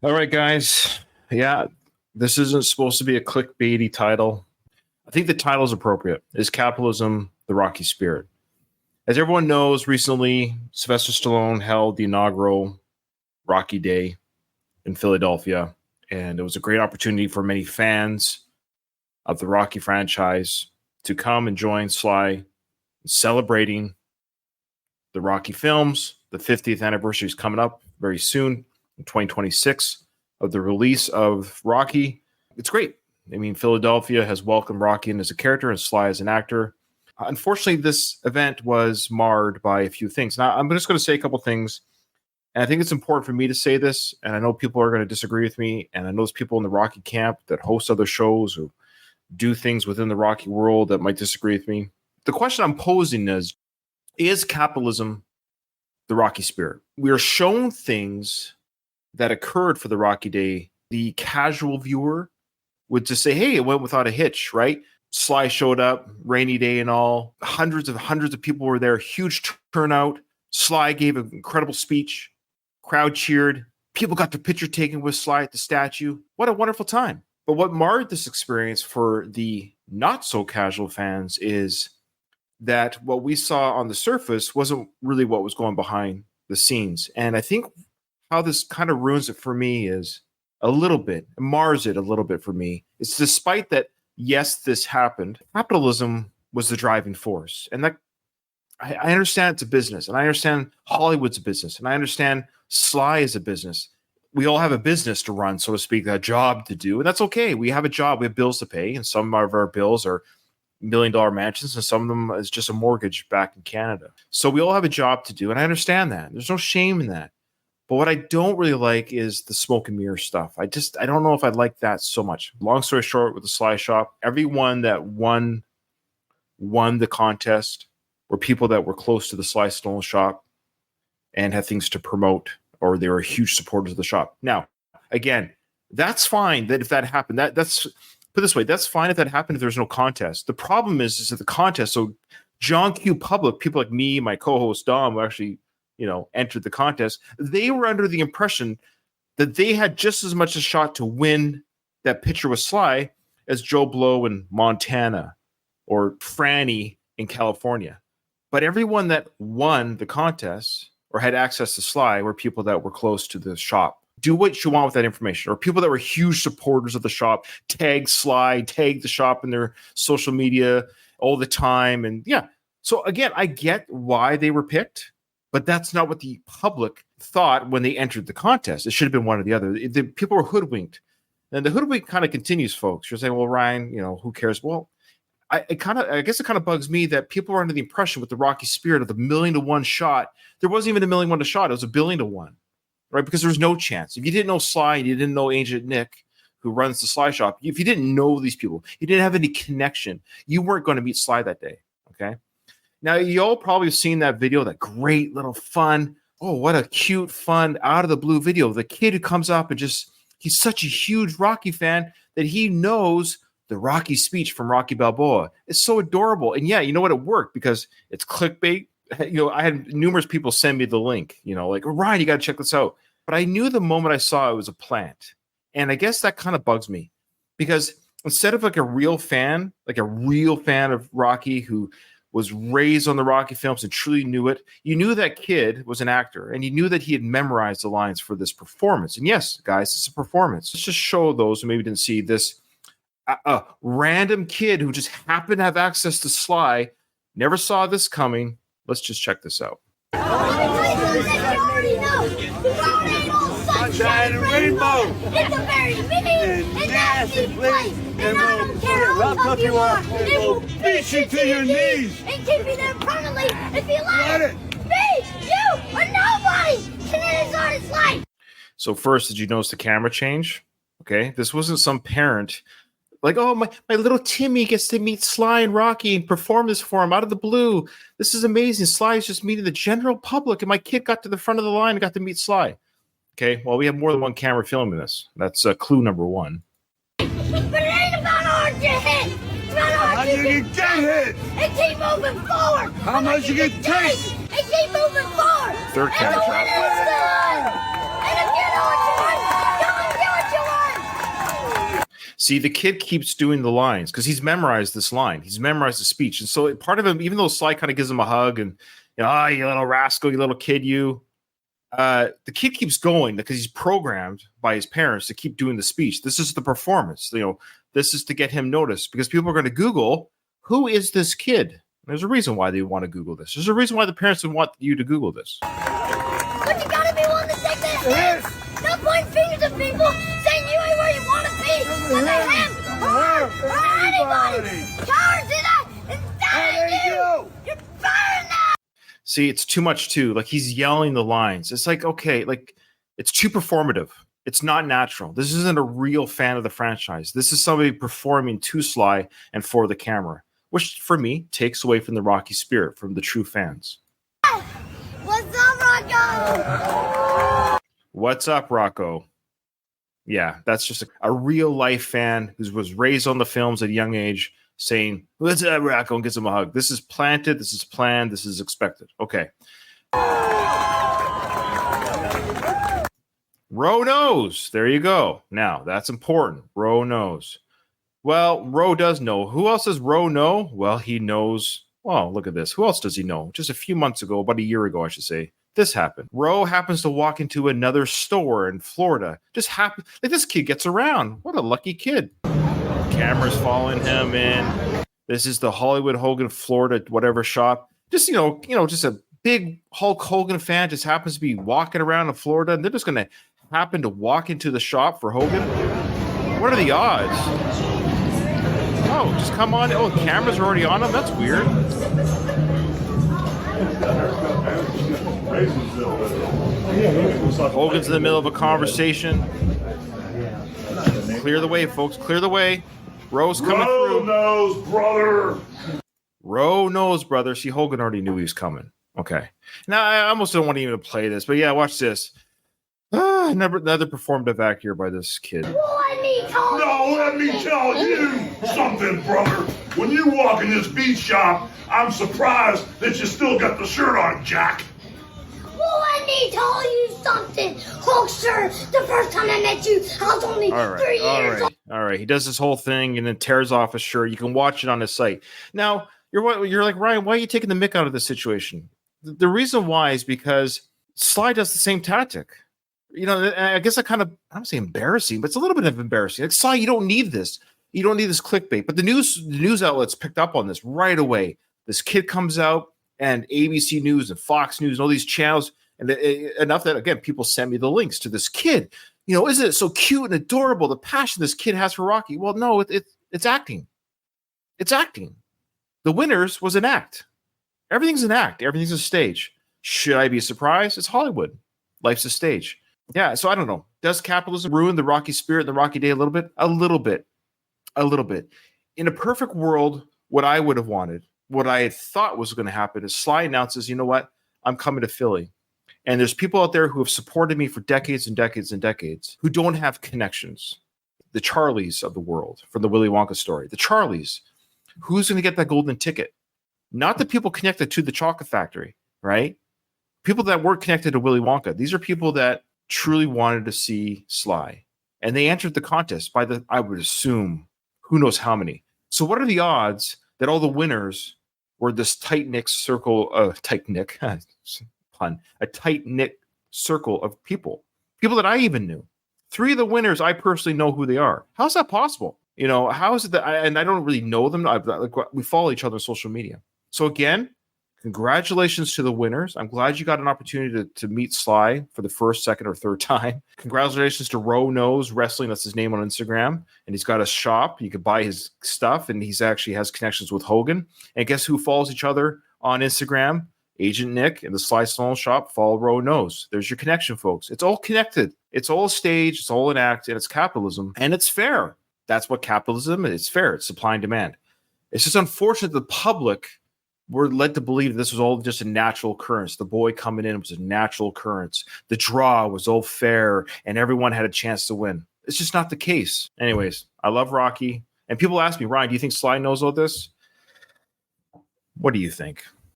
All right, guys. Yeah, this isn't supposed to be a clickbaity title. I think the title is appropriate. Is Capitalism the Rocky Spirit? As everyone knows, recently, Sylvester Stallone held the inaugural Rocky Day in Philadelphia, and it was a great opportunity for many fans of the Rocky franchise to come and join Sly in celebrating the Rocky films. The 50th anniversary is coming up very soon in 2026 of the release of Rocky. It's great. I mean, Philadelphia has welcomed Rocky in as a character and Sly as an actor. Unfortunately, this event was marred by a few things. Now, I'm just going to say a couple things, and I think it's important for me to say this, and I know people are going to disagree with me, and I know there's people in the Rocky camp that host other shows or do things within the Rocky world that might disagree with me. The question I'm posing is capitalism the Rocky spirit? We are shown things that occurred for the Rocky Day. The casual viewer would just say, hey, it went without a hitch, right? Sly showed up, rainy day and all. Hundreds of people were there, huge turnout. Sly gave an incredible speech. Crowd cheered. People got their picture taken with Sly at the statue. What a wonderful time. But what marred this experience for the not so casual fans is that what we saw on the surface wasn't really what was going behind the scenes. And I think how this kind of ruins it for me is a little bit, mars it a little bit for me. It's despite that, yes, this happened, capitalism was the driving force. And that I understand it's a business, and I understand Hollywood's a business, and I understand Sly is a business. We all have a business to run, so to speak, a job to do, and that's okay. We have a job, we have bills to pay, and some of our bills are $1 million mansions, and some of them is just a mortgage back in Canada. So we all have a job to do, and I understand that. There's no shame in that. But what I don't really like is the smoke and mirror stuff. I don't know if I like that so much. Long story short, with the Sly Shop, everyone that won the contest were people that were close to the Sly Stallone shop and had things to promote, or they were huge supporters of the shop. Now, again, that's fine that if that happened, that's put this way, that's fine if that happened if there's no contest. The problem is that the contest, so John Q. Public, people like me, my co-host Dom, who actually, entered the contest, they were under the impression that they had just as much a shot to win that picture with Sly as Joe Blow in Montana or Franny in California. But everyone that won the contest or had access to Sly were people that were close to the shop. Do what you want with that information, or people that were huge supporters of the shop, tag Sly, tag the shop in their social media all the time. And yeah, so again, I get why they were picked, but that's not what the public thought when they entered the contest. It should have been one or the other. The people were hoodwinked. And the hoodwink kind of continues, folks. You're saying, well, Ryan, who cares? Well, I guess it kind of bugs me that people are under the impression with the Rocky spirit of the 1,000,000 to 1 shot. There wasn't even 1,000,000 to 1 shot. It was 1,000,000,000 to 1, right? Because there's no chance. If you didn't know Sly, and you didn't know Agent Nick, who runs the Sly Shop, if you didn't know these people, you didn't have any connection, you weren't going to meet Sly that day, okay? Now, you all probably have seen that video, that great little fun, oh, what a cute, fun, out of the blue video. The kid who comes up and he's such a huge Rocky fan that he knows the Rocky speech from Rocky Balboa. It's so adorable. And yeah, you know what? It worked because it's clickbait. I had numerous people send me the link, like, Ryan, you got to check this out. But I knew the moment I saw it was a plant. And I guess that kind of bugs me because instead of like a real fan of Rocky who was raised on the Rocky films and truly knew it, you knew that kid was an actor and you knew that he had memorized the lines for this performance. And yes, guys, it's a performance. Let's just show those who maybe didn't see this. A random kid who just happened to have access to Sly, never saw this coming. Let's just check this out. Sunshine and rainbow. It's a very mean and nasty place. And I don't care how tough you are. It will beat you to your knees. And keep you there permanently if you let it. Me, you, or nobody can end on his life. So first, did you notice the camera change? Okay, this wasn't some parent like, oh, my little Timmy gets to meet Sly and Rocky and perform this for him out of the blue. This is amazing. Sly is just meeting the general public, and my kid got to the front of the line and got to meet Sly. Okay, well, we have more than one camera filming this. That's clue number one. But it ain't about hard to hit. It's about hard How to you get hit? And keep moving forward. How much you get take? And keep moving forward. Third camera shot. And if you know what you want, come See, the kid keeps doing the lines because he's memorized this line. He's memorized the speech. And so part of him, even though Sly kind of gives him a hug and, you little rascal, you little kid, the kid keeps going because he's programmed by his parents to keep doing the speech. This is the performance. This is to get him noticed because people are going to Google, who is this kid? There's a reason why they want to Google this. There's a reason why the parents would want you to Google this. But you gotta be willing to take that hit. Not pointing fingers at people saying you ain't where you want to be. Because they him, or anybody. Cowards do that instead of you. You're firing now. See, it's too much too. Like he's yelling the lines. It's like, okay, like it's too performative. It's not natural. This isn't a real fan of the franchise. This is somebody performing to Sly and for the camera, which for me takes away from the Rocky spirit, from the true fans. What's up, Rocco? What's up, Rocco? Yeah, that's just a real life fan who was raised on the films at a young age saying, what's up, Rocco, and gives him a hug. This is planted, this is planned, this is expected. Okay. Ro knows. There you go. Now, that's important. Ro knows. Well, Ro does know. Who else does Ro know? Well, he knows. Oh, look at this. Who else does he know? Just a few months ago, about a year ago, I should say, this happened. Ro happens to walk into another store in Florida. Just happen. Like this kid gets around. What a lucky kid. Cameras following him in. This is the Hollywood Hogan, Florida, whatever shop. Just, just a big Hulk Hogan fan just happens to be walking around in Florida, and they're just going to happen to walk into the shop for Hogan. What are the odds? Oh, just come on. Oh, the cameras are already on him? That's weird. Hogan's in the middle of a conversation. Clear the way, folks. Clear the way. Ro's coming through. Ro knows, brother. Ro knows, brother. See, Hogan already knew he was coming. Okay. Now, I almost don't want to even play this, but yeah, watch this. Another performative act here by this kid. Let me tell you something, brother. When you walk in this beat shop, I'm surprised that you still got the shirt on, Jack. Let me tell you something, Hulkster. The first time I met you, I was only 3 years old. All right. He does this whole thing and then tears off his shirt. You can watch it on his site. Now, you're like, Ryan, why are you taking the mick out of this situation? The reason why is because Sly does the same tactic. I guess I don't say embarrassing, but it's a little bit of embarrassing. Like, Sly, you don't need this. You don't need this clickbait. But the news outlets picked up on this right away. This kid comes out, and ABC News and Fox News and all these channels, and enough that, again, people send me the links to this kid. Isn't it so cute and adorable, the passion this kid has for Rocky? Well, no, it's acting. It's acting. The Winners was an act. Everything's an act. Everything's a stage. Should I be surprised? It's Hollywood. Life's a stage. Yeah, so I don't know. Does capitalism ruin the Rocky spirit, the Rocky Day a little bit? A little bit. A little bit. In a perfect world, what I would have wanted, what I had thought was going to happen is Sly announces, you know what? I'm coming to Philly. And there's people out there who have supported me for decades and decades and decades who don't have connections. The Charlies of the world from the Willy Wonka story. The Charlies. Who's going to get that golden ticket? Not the people connected to the chocolate factory, right? People that weren't connected to Willy Wonka. These are people that truly wanted to see Sly. And they entered the contest by I would assume, who knows how many. So what are the odds that all the winners were this tight-knit circle of a tight-knit circle of people that I even knew. 3 of the winners, I personally know who they are. How's that possible? How is it that I don't really know them? We follow each other on social media. So again, congratulations to the winners. I'm glad you got an opportunity to meet Sly for the first, second, or third time. Congratulations to Ro Knows Wrestling. That's his name on Instagram. And he's got a shop. You could buy his stuff. And he's actually has connections with Hogan. And guess who follows each other on Instagram? Agent Nick and the Sly Stallone shop. Follow Ro Knows. There's your connection, folks. It's all connected. It's all a stage. It's all an act. And it's capitalism. And it's fair. That's what capitalism is. It's fair. It's supply and demand. It's just unfortunate the public were led to believe this was all just a natural occurrence. The boy coming in was a natural occurrence. The draw was all fair and everyone had a chance to win. It's just not the case. Anyways, I love Rocky. And people ask me, Ryan, do you think Sly knows all this? What do you think?